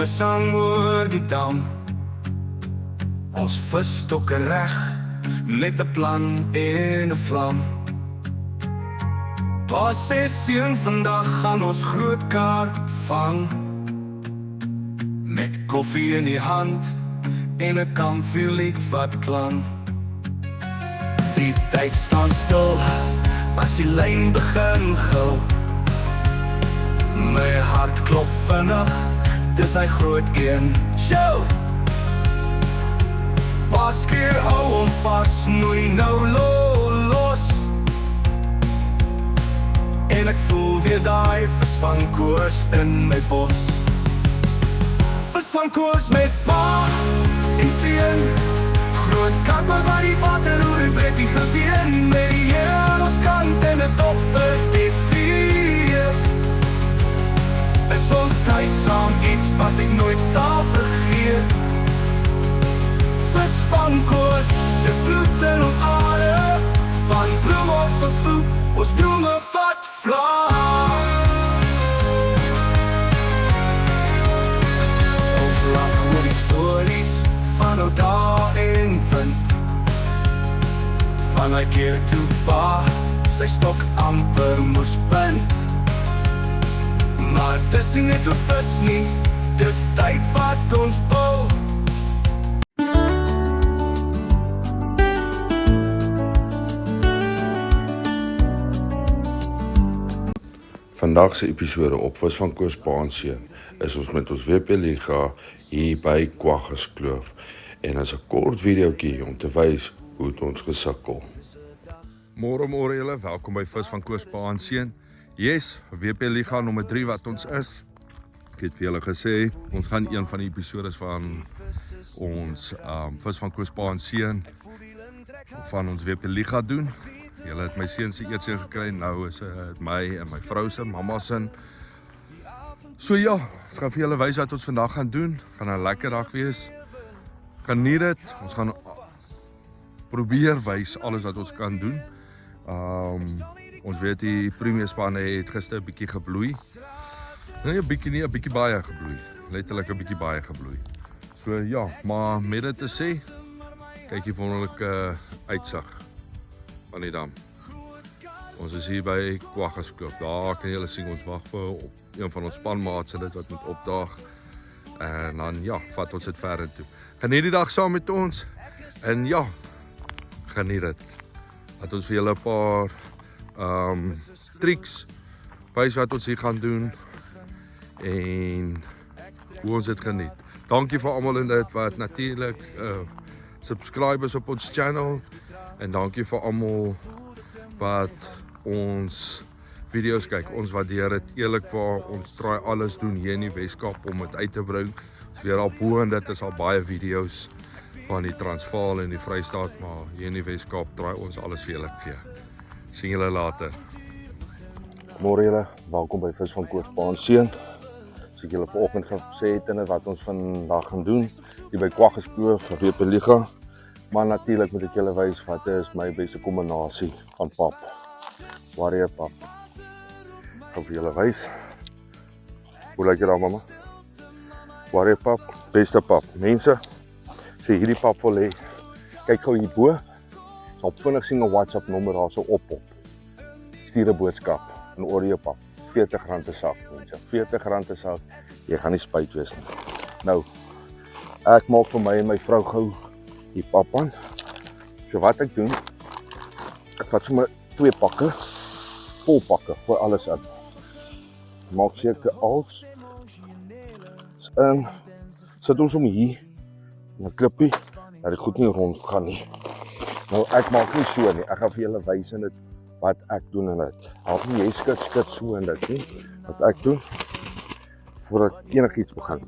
sang oor die dam. Ons visstokke reg, met 'n plan en 'n vlam. Pa sê seun, vandag gaan ons groot kaart vang. Met koffie in die hand en 'n kampvuurlied wat klank. Die tyd staan stil, as die lyn begin gil. My hart klop vinnig, dis hy groot een. Show! Pas keer hou hom vas, moenie nou los. En ek voel weer daai vis van koers in my bos. Vis van koers met pa en seun. Groot kappe waar die water roer en breek die geween. Met die Here aan ons kant en 'n dop vir die vies. Is ons tyd saam iets wat ek nooit sal vergeet. Vis van koers, dis bloed in ons are. Van bloem of tot soep, ons drome vat vlam. Ons lag oor die stories van ou dae en vind. Van hy keer toe pa sy stok amper moes bind. Maar dis nie net 'n vis nie, dis tyd wat ons bou. Vandag se episode op Vis van Koos Pa en Seun is ons met ons WP Liga hier by Kwaggas Kloof en is 'n kort videoetjie om te wys hoe het ons gesukkel. Môre julle, welkom by Vis van Koos Pa en Seun. Yes, WP Liga nommer 3 wat ons is. Ek het vir julle gesê, ons gaan een van die episodes van ons Vis van Koos Pa en Seun van ons WP Liga doen. Julle het my seun se eetseën gekry, nou is dit my en my vrou se, mamma se. So ja, ons gaan vir julle wys wat ons vandag gaan doen. Gaan 'n lekker dag wees. Geniet dit. Ons gaan probeer wys alles wat ons kan doen. Ons weet die premier spanne het gister 'n bietjie gebloei. Nee, 'n bietjie baie gebloei. Letterlik 'n bietjie baie gebloei. So ja, maar met dit te sê, kyk hier wonderlike uitsig van die dam. Ons is hier by Kwaggas Kloof. Daar kan julle sien, ons wag vir een van ons spanmaats dit wat moet opdaag. En dan ja, vat ons dit verder toe. Geniet die dag saam met ons. En ja, geniet dit. Dat ons vir julle 'n paar tricks wys wat ons hier gaan doen en hoe ons dit geniet. Dankie vir almal en dit wat natuurlik subscribers op ons channel. En dankie vir almal wat ons video's kyk. Ons waardeer dit eerlikwaar. Ons try alles doen hier in die Weskaap om dit uit te bring. Ons weer al bo en dit is al baie video's van die Transvaal en die Vrystaat, maar hier in die Weskaap try ons alles vir julle gee. Sien julle later. Môre julle, welkom by Vis van Koos Pa en Seun. So ek julle vanoggend gesê het en wat ons vandag gaan doen hier by Kwaggas Kloof vir WP Liga. Maar natuurlik moet ek julle wys wat is my beste kombinasie van pap. Warrior pap. Ek gaan vir julle wys. Hoe lyk dit daar, mamma? Warrior pap, beste pap. Mense, sê hierdie pap wil hê. Kyk gou hierbo. Sal vinnig sien 'n WhatsApp nommer daar so op. Stuur 'n boodskap in Oreo pap. R40 'n sak, mense. R40 'n sak. Jy gaan nie spyt wees nie. Nou, ek maak vir my en my vrou gou die pap aan. So wat ek doen, ek vat sommer 2 pakke, vol pakke, vir alles in. Maak seker als is in, sit ons om hier, in 'n klippie, dat die goed nie rond gaan nie. Nou ek maak nie so nie, ek gaan vir julle wys in dit, wat ek doen in dit. Help nie jy skit so in dit nie, wat ek doen, voordat enigiets begin.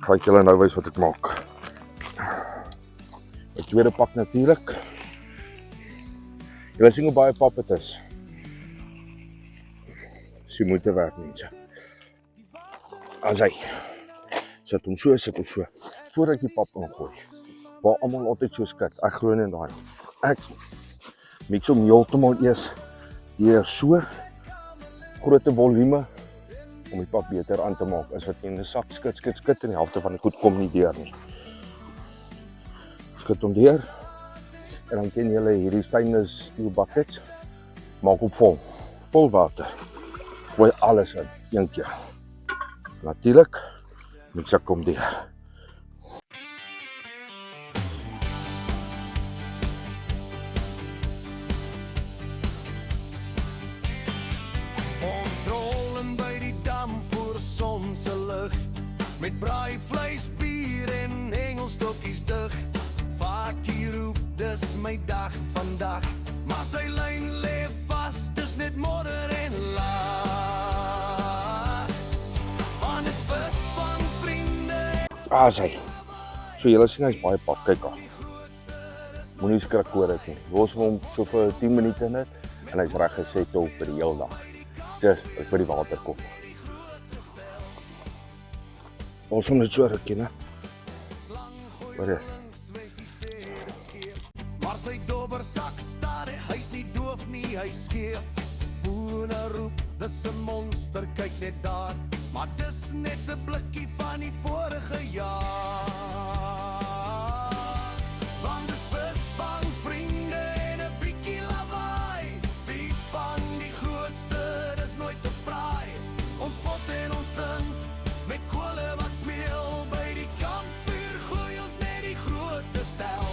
Ga ek julle nou wys wat ek maak. Die tweede pak natuurlik. Julle sien hoe baie pap dit is. Dis die moeite werd, mense. As hy sit hom so, voordat ek die pap ingooi. Waar almal altyd so skit, ek glo nie in daai. Ek mix hom heeltemal eers deur so groot volume om die pap beter aan te maak, is wat jy in 'n sak skit en die helfte van die goed kom nie deur nie. Skit hom deur, en dan ken julle hierdie stainless steel buckets, maak op vol water, gooi alles in, een keer. Natuurlik, mix ek hom deur. Ons rollen by die dam voor sonse lig, met braaivleis, bier en hengelstokkies dig. Vakie roep, dis my dag vandag, maar sy lyn lê vas, dis net modder en laag. Van is vis van vriende. Sy. So julle sien hy's baie pap, kyk aan. Moenie skrik oor dit nie. Los hom so vir 10 minute net en hy's reg geset op vir die hele dag. Just ek by die water kom. Ons hom net so rukkie, né? Hoor. Maar sy dobbersak staar, hy's nie doof nie, hy skeef. Boene roep, dis 'n monster, kyk net daar. Maar dis net 'n blikkie van die vorige jaar. Want dis vis van vriende en 'n bietjie lawaai. Wie van die grootste, dis nooit te fraai. Ons pot en ons sing, met kole wat smeel. By die kampvuur gloei ons net die groote stel.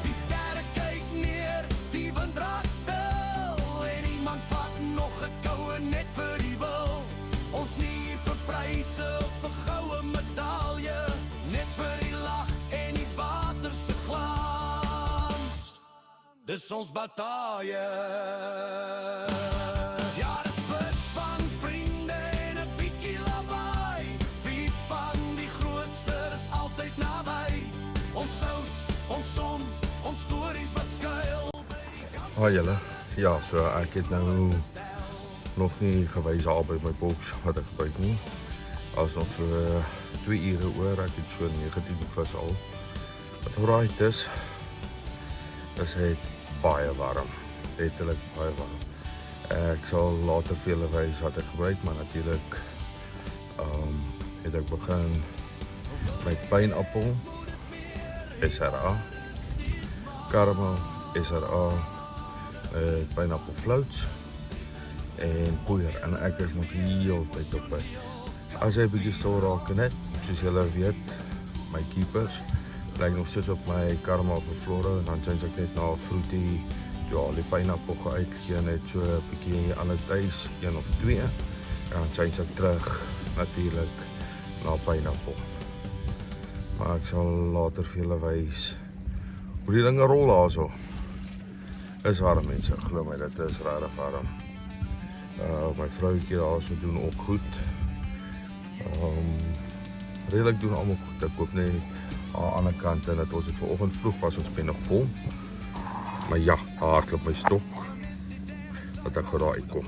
Die sterre kyk neer, die wind raak stil. En iemand vat nog 'n koue net vir die wil. Ons nie vir pryse of vir goue medalje, net vir die lag en die water se glans. Dis ons batalje. Ja, dis vis van vriende en 'n bietjie lawaai. Wie van die grootste is altyd naby. Ons sout, ons son, ons stories wat skuil. Julle, ja, so ek het nou nog nie gewys daar by my boks wat ek gebruik nie. As nog so 2 ure oor, ek het so 19 vis al. Wat alright is het baie warm, letterlik baie warm. Ek sal later vir julle wys wat ek gebruik, maar natuurlik het ek begin met pineappel, SRA, caramel, SRA, pineapple floats en poeier, en ek is nog heeltyd op by. As hy 'n bietjie stil raak net, soos julle weet, my keepers, lyk nog steeds op my caramel flora, en dan change ek net na fruity, ja, die pineapple geuitgee, net so 'n bietjie ander tuis, 1 of 2, en dan change ek terug, natuurlik, na pineapple. Maar ek sal later vir julle wys hoe die dinge rol daarso. Is warm mense, glo my, dit is regtig warm. My vrouwtjie daarso doen ook goed. Redelijk doen almal goed. Ek hoop net aan die ander kant en dat ons het vanoggend vroeg was ons penne vol. Maar ja, hardloop my stok dat ek gou daar uitkom.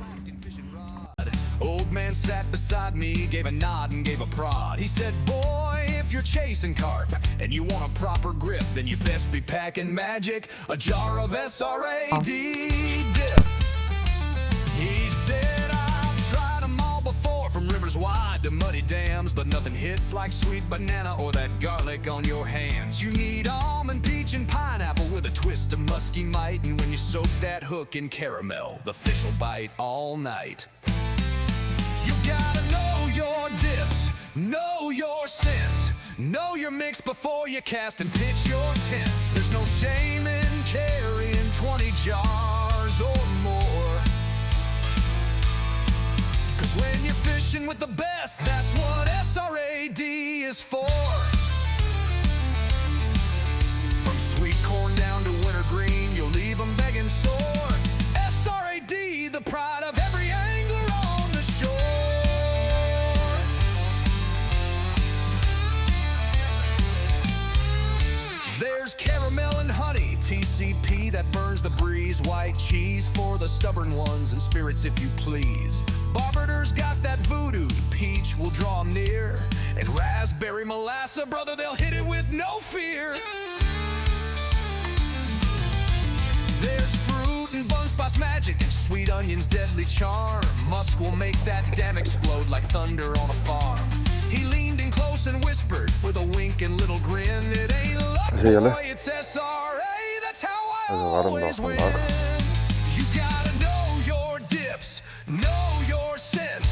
Old man sat beside me, gave a nod and gave a prod. He said, boy, if you're chasing carp and you want a proper grip, then you best be packing magic, a jar of SRAD dip. He said, I've tried them all before, from rivers wide to muddy dams, but nothing hits like sweet banana or that garlic on your hands. You need almond, peach, and pineapple with a twist of musky might, and when you soak that hook in caramel, the fish will bite all night. You gotta know your dips, know your sense, know your mix before you cast and pitch your tents. There's no shame in carrying 20 jars or more, 'cause when you're fishing with the best, that's what SRAD is for. From sweet corn down to wintergreen, you'll leave them begging sore. SRAD, the pride of every angler on the shore. There's caramel and honey, TCP that burns the breeze, white cheese for the stubborn ones, and spirits if you please. Barber's got that voodoo, peach will draw 'em near, and raspberry molasses, brother, they'll hit it with no fear. There's fruit and bun spice Pa's magic and sweet onion's deadly charm. Musk will make that dam explode like thunder on a farm. He leaned in close and whispered with a wink and little grin. It ain't luck, Is julle? boy, it's SRA. That's how I Dis 'n warm dag always win. vandag. You gotta know your dips, know your sense,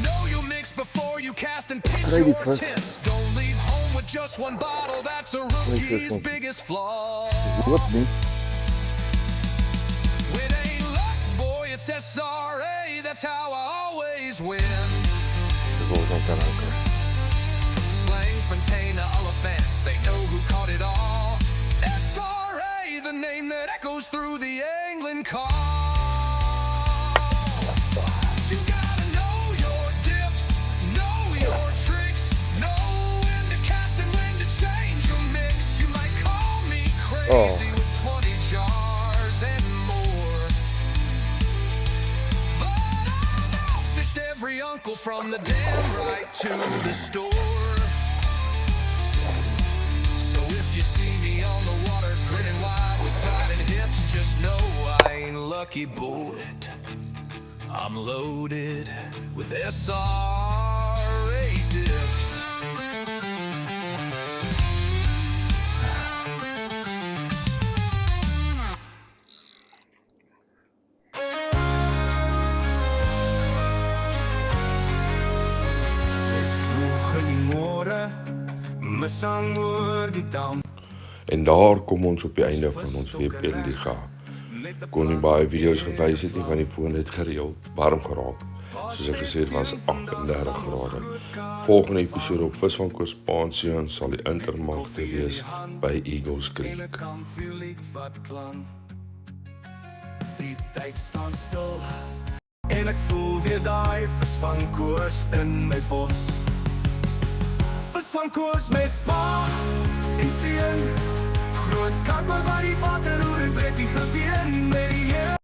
know your mix before you cast and pitch Ready, your vis. tips. Don't leave home with just one bottle. That's a rookie's vis. biggest flaw. Loop nie. It ain't luck, boy, it's SRA. That's how I always win. Dis word ons kan ook. From slang, fontaine to Oliphants, they know who caught it all. SRA, the name that echoes through the England call. You gotta know your dips, know your tricks, know when to cast and when to change your mix. You might call me crazy with 20 jars and more, but I've outfished every uncle from the dam right to the store. So if you see me on the water grinning wide with pride and hips, just know I ain't lucky, boy. I'm loaded with SRA dips. Dis vroeg in die môre, my sang oor die dam. En daar kom ons op die einde van ons WP Liga. Kon nie baie video's gewys het nie van die foon het gereeld warm geraak. Soos ek gesê het, was 38 grade. Volgende episode op Vis van Koos-Paanseun sal die intermagte wees by Eagles Creek. Kan voel iets wat klank. Die tyd staan stil en ek voel weer daai vis van koers in my bos. Vis van koers met pa en seun. Groot karpe waar die water roer en breek die geween met